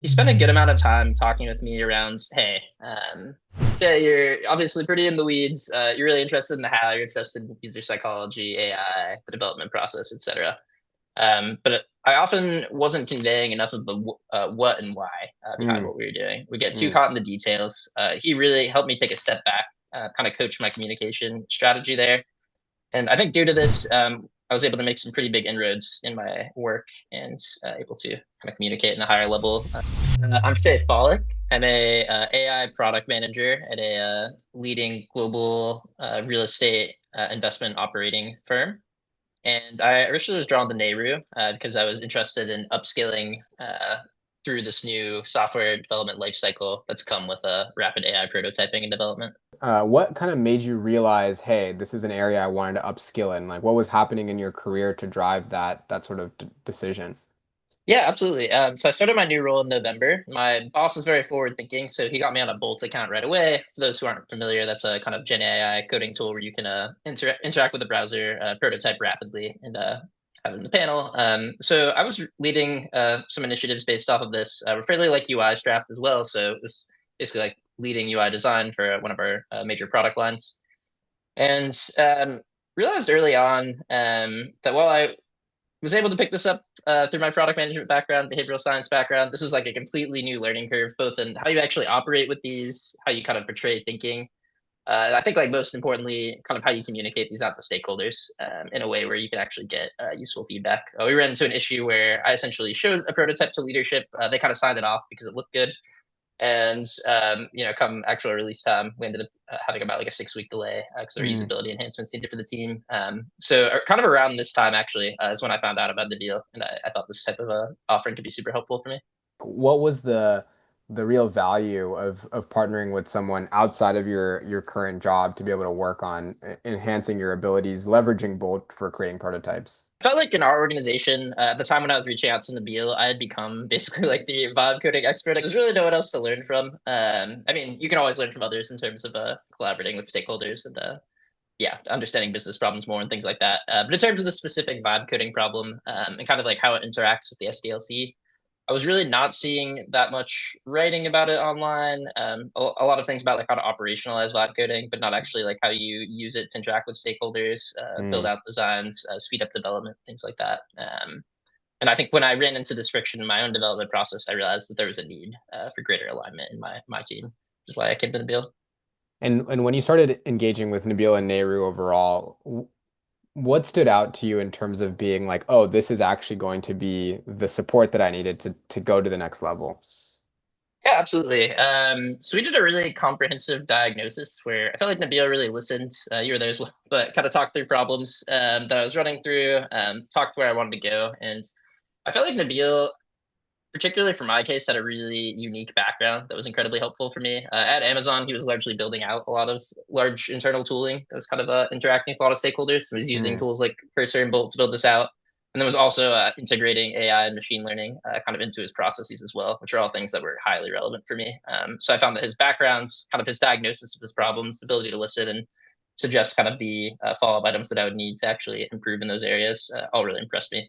You spent a good amount of time talking with me around, hey, yeah, you're obviously pretty in the weeds. You're really interested in the how, you're interested in user psychology, AI, the development process, etc. But I often wasn't conveying enough of the what and why behind Mm, what we were doing. We get too mm. caught in the details. He really helped me take a step back, kind of coach my communication strategy there. And I think due to this, I was able to make some pretty big inroads in my work and able to kind of communicate in a higher level. I'm Shay Follick. I'm a AI product manager at a leading global real estate investment operating firm. And I originally was drawn to Nehru because I was interested in upskilling through this new software development lifecycle that's come with rapid AI prototyping and development. What kind of made you realize, hey, this is an area I wanted to upskill in? Like, what was happening in your career to drive that sort of d decision? Yeah, absolutely. So I started my new role in November. My boss was very forward thinking, so he got me on a Bolt account right away. For those who aren't familiar, that's a kind of Gen AI coding tool where you can interact with the browser, prototype rapidly, and have it in the panel. So I was leading some initiatives based off of this. We're fairly like UI strapped as well, so it was basically like leading UI design for one of our major product lines. And realized early on that while I was able to pick this up through my product management background, behavioral science background. This is like a completely new learning curve, both in how you actually operate with these, how you kind of portray thinking. And I think, like most importantly, kind of how you communicate these out to stakeholders in a way where you can actually get useful feedback. We ran into an issue where I essentially showed a prototype to leadership. They kind of signed it off because it looked good, and come actual release time, we ended up having about like a 6 week delay because there were Mm. usability enhancements needed for the team. So kind of around this time actually is when I found out about the deal, and I thought this type of offering could be super helpful for me. What was the real value of partnering with someone outside of your current job to be able to work on enhancing your abilities, leveraging Bolt for creating prototypes? I felt like in our organization, at the time when I was reaching out to Nabil, I had become basically like the vibe coding expert. There's really no one else to learn from. I mean, you can always learn from others in terms of collaborating with stakeholders and yeah, understanding business problems more and things like that. But in terms of the specific vibe coding problem and kind of like how it interacts with the SDLC, I was really not seeing that much writing about it online. A lot of things about like how to operationalize vibe coding, but not actually like how you use it to interact with stakeholders, build Mm. out designs, speed up development, things like that. And I think when I ran into this friction in my own development process, I realized that there was a need for greater alignment in my team, which is why I came to the build. And when you started engaging with Nabil and Nehru overall, what stood out to you in terms of being like, oh, this is actually going to be the support that I needed to go to the next level? Yeah, absolutely. So we did a really comprehensive diagnosis where I felt like Nabil really listened. You were there as well, but kind of talked through problems that I was running through, talked where I wanted to go, and I felt like Nabil, particularly for my case, had a really unique background that was incredibly helpful for me. At Amazon, he was largely building out a lot of large internal tooling that was kind of interacting with a lot of stakeholders. So he was using Mm. tools like Cursor and Bolt to build this out. And then was also integrating AI and machine learning kind of into his processes as well, which are all things that were highly relevant for me. So I found that his backgrounds, kind of his diagnosis of his problems, ability to listen and suggest kind of the follow-up items that I would need to actually improve in those areas, all really impressed me.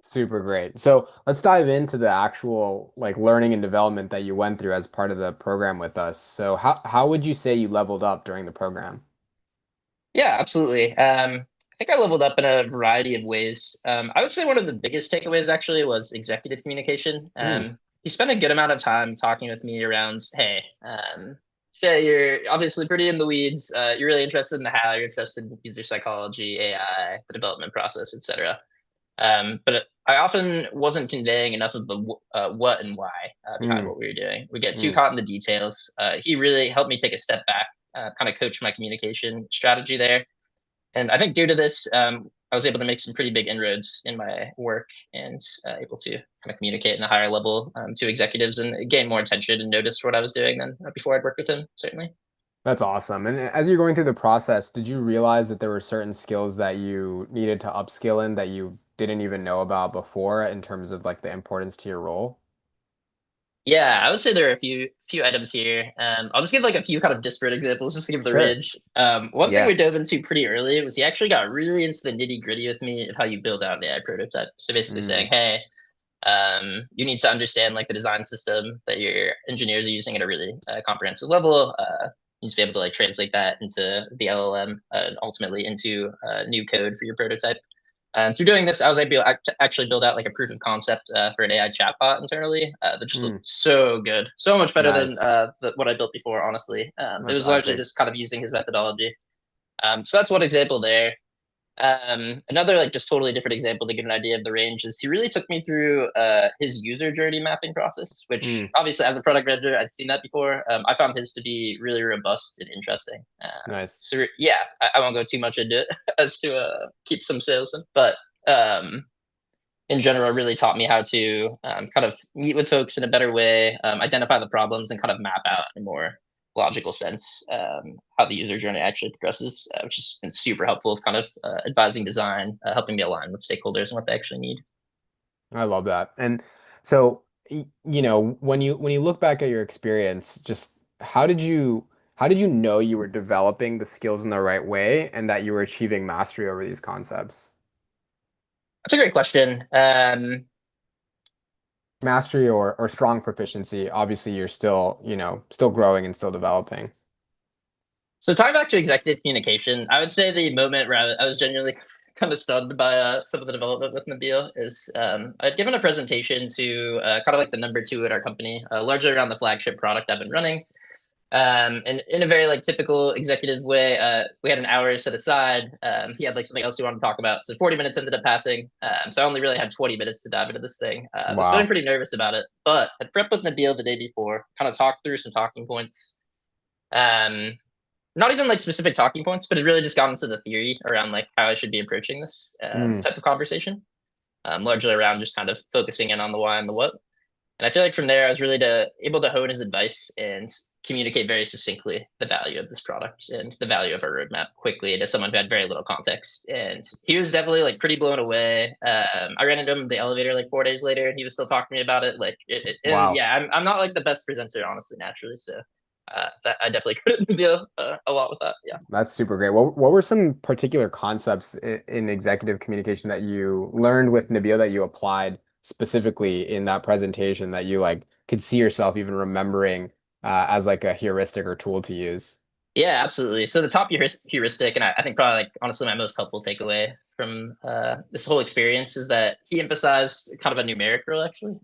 Super great. So let's dive into the actual like learning and development that you went through as part of the program with us. So how would you say you leveled up during the program? Yeah, absolutely. I think I leveled up in a variety of ways. I would say one of the biggest takeaways actually was executive communication. Mm, He spent a good amount of time talking with me around, hey, Shay, you're obviously pretty in the weeds. You're really interested in the how, you're interested in user psychology, AI, the development process, etc. But I often wasn't conveying enough of the what and why behind mm, what we were doing. We get too mm. caught in the details. He really helped me take a step back, kind of coach my communication strategy there. And I think due to this, I was able to make some pretty big inroads in my work and able to kind of communicate in a higher level to executives and gain more attention and notice what I was doing than before I'd worked with him, certainly. That's awesome. And as you're going through the process, did you realize that there were certain skills that you needed to upskill in that you didn't even know about before in terms of like the importance to your role? Yeah, I would say there are a few items here. I'll just give like a few kind of disparate examples just to give the Sure. range. One thing Yeah. we dove into pretty early was he actually got really into the nitty gritty with me of how you build out an AI prototype. So basically saying, Mm, hey, You need to understand like the design system that your engineers are using at a really comprehensive level. You need to be able to like translate that into the LLM and ultimately into new code for your prototype. Through doing this, I was able to actually build out like a proof of concept for an AI chatbot internally that just looked Mm, so good, so much better than nice. what I built before. Honestly, it That's was largely epic. just kind of using his methodology. So that's one example there. Another like just totally different example to give an idea of the range is he really took me through his user journey mapping process, which Mm, obviously as a product manager I'd seen that before. I found his to be really robust and interesting. nice. So yeah, I won't go too much into it as to keep some sales in, but um, in general really taught me how to kind of meet with folks in a better way, identify the problems, and kind of map out in a more logical sense how the user journey actually progresses, which has been super helpful with kind of advising design, helping me align with stakeholders and what they actually need. I love that. And so, you know, when you look back at your experience, just how did you know you were developing the skills in the right way and that you were achieving mastery over these concepts? That's a great question. Mastery or strong proficiency, obviously you're still, you know, still growing and still developing. So talking back to executive communication, I would say the moment where I was genuinely kind of stunned by some of the development with Nabil is I'd given a presentation to kind of like the number two at our company, largely around the flagship product I've been running. And in a very like typical executive way, we had an hour set aside. He had like something else he wanted to talk about, so 40 minutes ended up passing. So I only really had 20 minutes to dive into this thing. I was feeling Wow. pretty nervous about it, but I prepped with Nabil the day before, kind of talked through some talking points. Um, Not even like specific talking points, but it really just got into the theory around like how I should be approaching this Mm, type of conversation, largely around just kind of focusing in on the why and the what. And I feel like from there, I was really able to hone his advice and communicate very succinctly the value of this product and the value of our roadmap quickly to someone who had very little context. And he was definitely like pretty blown away. I ran into him in the elevator like 4 days later, and he was still talking to me about it. Like, and wow. yeah, I'm not like the best presenter, honestly, naturally. So that I definitely couldn't do a lot with that. Yeah. That's super great. What were some particular concepts in executive communication that you learned with Nabil that you applied specifically in that presentation that you like could see yourself even remembering as like a heuristic or tool to use? Yeah, absolutely. So the top heuristic, and I think probably like honestly my most helpful takeaway from this whole experience is that he emphasized kind of a numeric rule actually.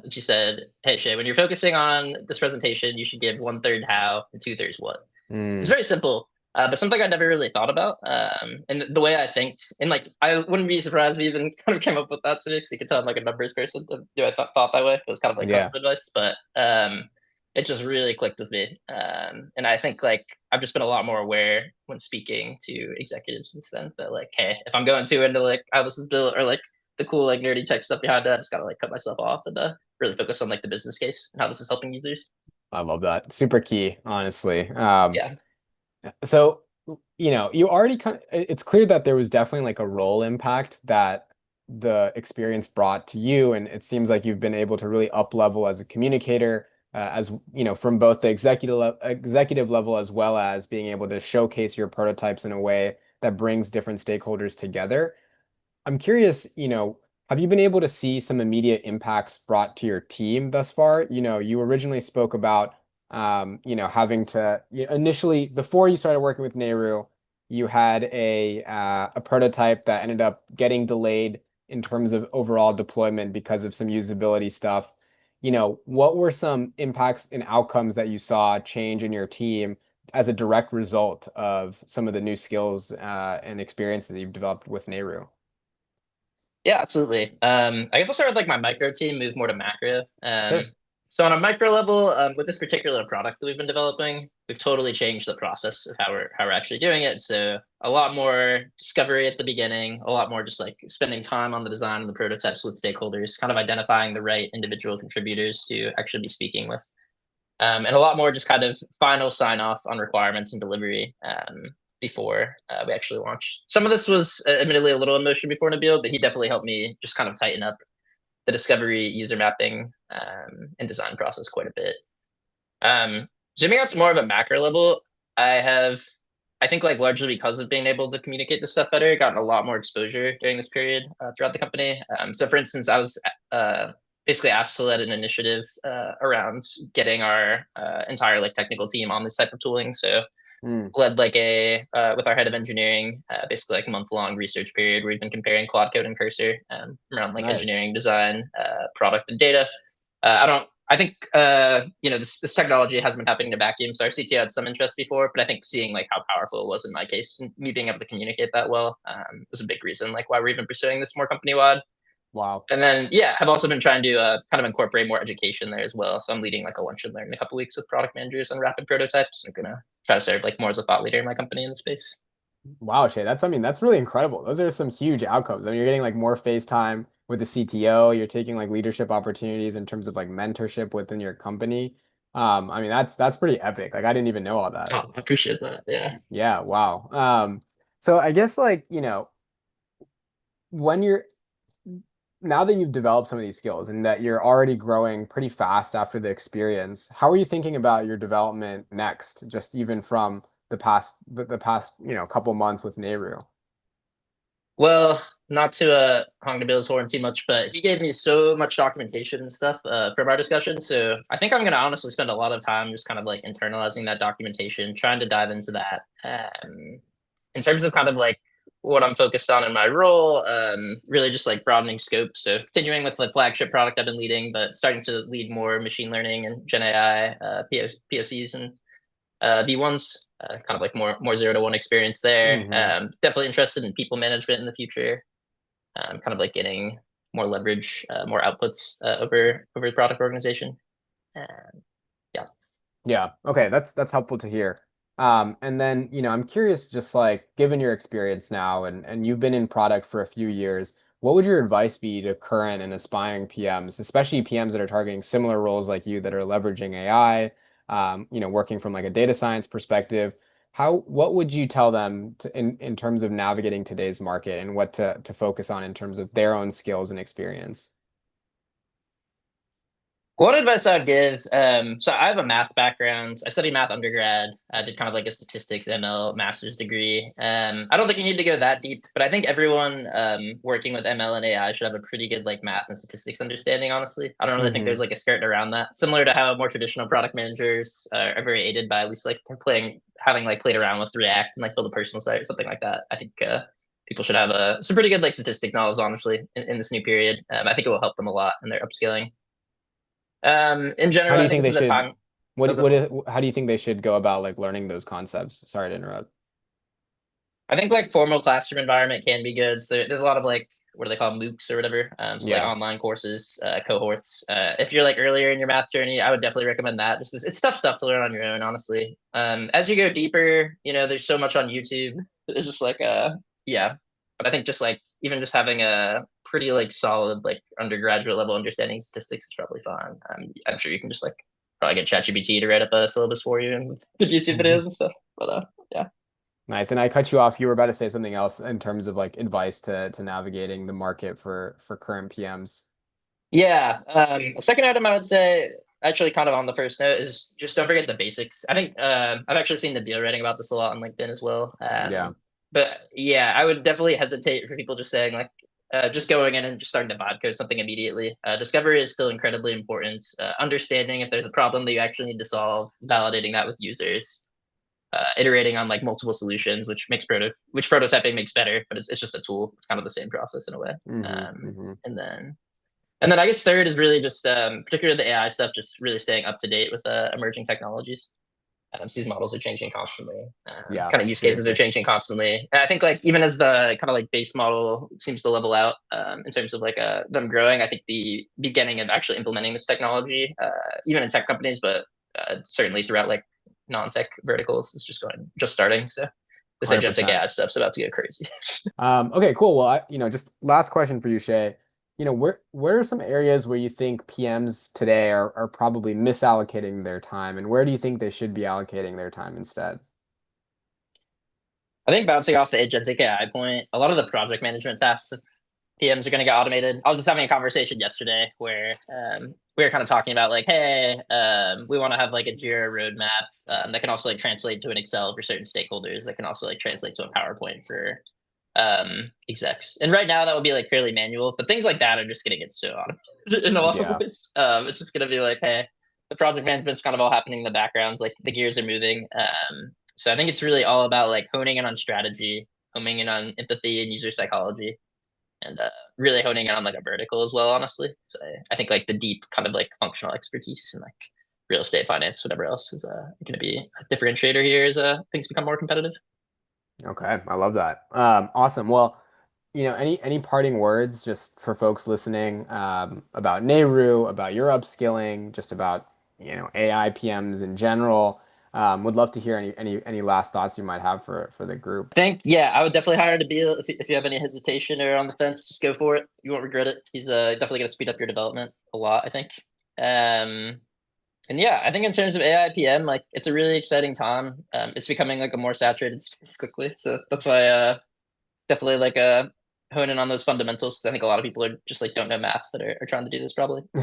She said, "Hey Shay, when you're focusing on this presentation, you should give 1/3 how and 2/3 what." It's Mm, very simple, but something I never really thought about. And the way I think, and like I wouldn't be surprised if we even kind of came up with that today, because you could tell I'm like a numbers person. Do I thought that way? It was kind of like custom yeah, advice, but it just really clicked with me. And I think like I've just been a lot more aware when speaking to executives since then that like, hey, if I'm going too into like how this is built or like the cool like nerdy tech stuff behind it, I just gotta like cut myself off and really focus on like the business case and how this is helping users. I love that. Super key, honestly. Yeah. So, you know, you already it's clear that there was definitely like a role impact that the experience brought to you. And it seems like you've been able to really up level as a communicator, as, you know, from both the executive level as well as being able to showcase your prototypes in a way that brings different stakeholders together. I'm curious, you know, have you been able to see some immediate impacts brought to your team thus far? You know, you originally spoke about, you know, having to initially before you started working with Nehru, you had a prototype that ended up getting delayed in terms of overall deployment because of some usability stuff. You know, what were some impacts and outcomes that you saw change in your team as a direct result of some of the new skills and experiences that you've developed with Nehru? Yeah, absolutely. I guess I'll start with like my micro team, move more to macro. Sure. So on a micro level, with this particular product that we've been developing, we've totally changed the process of how we're actually doing it. So a lot more discovery at the beginning, a lot more just like spending time on the design and the prototypes with stakeholders, kind of identifying the right individual contributors to actually be speaking with. And a lot more just kind of final sign off on requirements and delivery before we actually launched. Some of this was admittedly a little emotion before Nabil, but he definitely helped me just kind of tighten up the discovery, user mapping, and design process quite a bit. Zooming out to more of a macro level, I have, I think, like largely because of being able to communicate this stuff better, gotten a lot more exposure during this period throughout the company. So, for instance, I was basically asked to lead an initiative around getting our entire like technical team on this type of tooling. So Mm, led like a with our head of engineering, basically like a month-long research period where we've been comparing Claude Code and Cursor around like nice. engineering, design, product, and data. I don't. I think this technology has been happening to vacuum. So our CTO had some interest before, but I think seeing like how powerful it was in my case and me being able to communicate that well was a big reason like why we're even pursuing this more company wide. Wow. And then, yeah, I've also been trying to kind of incorporate more education there as well. So I'm leading like a lunch and learn in a couple weeks with product managers on rapid prototypes. I'm gonna try to serve like more as a thought leader in my company in the space. Wow, Shay, I mean, that's really incredible. Those are some huge outcomes. I mean, you're getting like more face time with the CTO, you're taking like leadership opportunities in terms of like mentorship within your company. I mean, that's pretty epic. Like I didn't even know all that. Oh, I appreciate that. Yeah. Yeah, wow. So I guess like, when you're now that you've developed some of these skills and that you're already growing pretty fast after the experience, how are you thinking about your development next, just even from the past, couple months with Nehru? Well, not to honk the Bill's horn too much, but he gave me so much documentation and stuff from our discussion. So I think I'm gonna honestly spend a lot of time just kind of like internalizing that documentation, trying to dive into that. In terms of kind of like what I'm focused on in my role, really just like broadening scope. So continuing with the flagship product I've been leading, but starting to lead more machine learning and Gen AI POCs and V1s, kind of like more 0 to 1 experience there. Hmm. Definitely interested in people management in the future. Kind of like getting more leverage, more outputs over the product organization. Yeah. Yeah. Okay. That's helpful to hear. And then, I'm curious, just like given your experience now and you've been in product for a few years, what would your advice be to current and aspiring PMs, especially PMs that are targeting similar roles like you that are leveraging AI, working from like a data science perspective? What would you tell them in terms of navigating today's market and what to focus on in terms of their own skills and experience? What advice I would give? So I have a math background. I studied math undergrad. I did kind of like a statistics ML master's degree. I don't think you need to go that deep, but I think everyone working with ML and AI should have a pretty good like math and statistics understanding. Honestly, I don't really think Hmm. there's like a skirt around that. Similar to how more traditional product managers are very aided by at least like having like played around with React and like build a personal site or something like that. I think people should have some pretty good like statistic knowledge, honestly, in this new period. I think it will help them a lot in their upscaling. In How general, do I you think think this they is a should time. Oh, what go for it. how do you think they should go about like learning those concepts? Sorry to interrupt. I think like formal classroom environment can be good. So there's a lot of like what do they call MOOCs or whatever. So like Yeah. online courses, cohorts. If you're like earlier in your math journey, I would definitely recommend that. Just 'cause it's tough stuff to learn on your own, honestly. As you go deeper, there's so much on YouTube. It's just like yeah. But I think just like even just having a pretty like solid like undergraduate level understanding of statistics is probably fine. I'm sure you can just like probably get ChatGPT to write up a syllabus for you and good YouTube videos and stuff. But yeah. Nice. And I cut you off. You were about to say something else in terms of like advice to navigating the market for current PMs. Yeah. A second item I would say, actually, kind of on the first note, is just don't forget the basics. I think I've actually seen Nabil writing about this a lot on LinkedIn as well. Yeah. But yeah, I would definitely hesitate for people just saying like, just going in and just starting to vibe code something immediately. Discovery is still incredibly important. Understanding if there's a problem that you actually need to solve, validating that with users, iterating on like multiple solutions, which prototyping makes better, but it's just a tool. It's kind of the same process in a way. Hmm. Um, Hmm. and then I guess third is really just, particularly the AI stuff, just really staying up to date with emerging technologies. These models are changing constantly. Yeah, Kind of use cases are seriously. changing constantly. And I think like even as the kind of like base model seems to level out in terms of like them growing, I think the beginning of actually implementing this technology, even in tech companies, but certainly throughout like non-tech verticals, is just starting. So this agentic 100%. AI stuff's about to get crazy. Okay, cool. Well, just last question for you, Shay. Where are some areas where you think PMs today are probably misallocating their time, and where do you think they should be allocating their time instead? I think bouncing off the agentic AI point, a lot of the project management tasks PMs are going to get automated. I was just having a conversation yesterday where we were kind of talking about like, hey, we want to have like a Jira roadmap that can also like translate to an Excel for certain stakeholders. That can also like translate to a PowerPoint for execs. And right now that would be like fairly manual, but things like that are just gonna get so automated in a lot of Yeah. ways. It's just gonna be like, hey, the project management's kind of all happening in the background, like the gears are moving. So I think it's really all about like honing in on strategy, honing in on empathy and user psychology, and really honing in on like a vertical as well, honestly. So I think like the deep kind of like functional expertise and like real estate finance, whatever else is going to be a differentiator here as things become more competitive. Okay, I love that. Awesome. Well, any parting words just for folks listening about Nehru, about your upskilling, just about AI PMs in general. Would love to hear any last thoughts you might have for the group. I think, yeah, I would definitely hire Nabil if you have any hesitation or on the fence, just go for it. You won't regret it. He's definitely going to speed up your development a lot, I think. And yeah, I think in terms of AI PM, like it's a really exciting time. It's becoming like a more saturated space quickly. So that's why definitely like hone in on those fundamentals because I think a lot of people are just like don't know math that are trying to do this probably.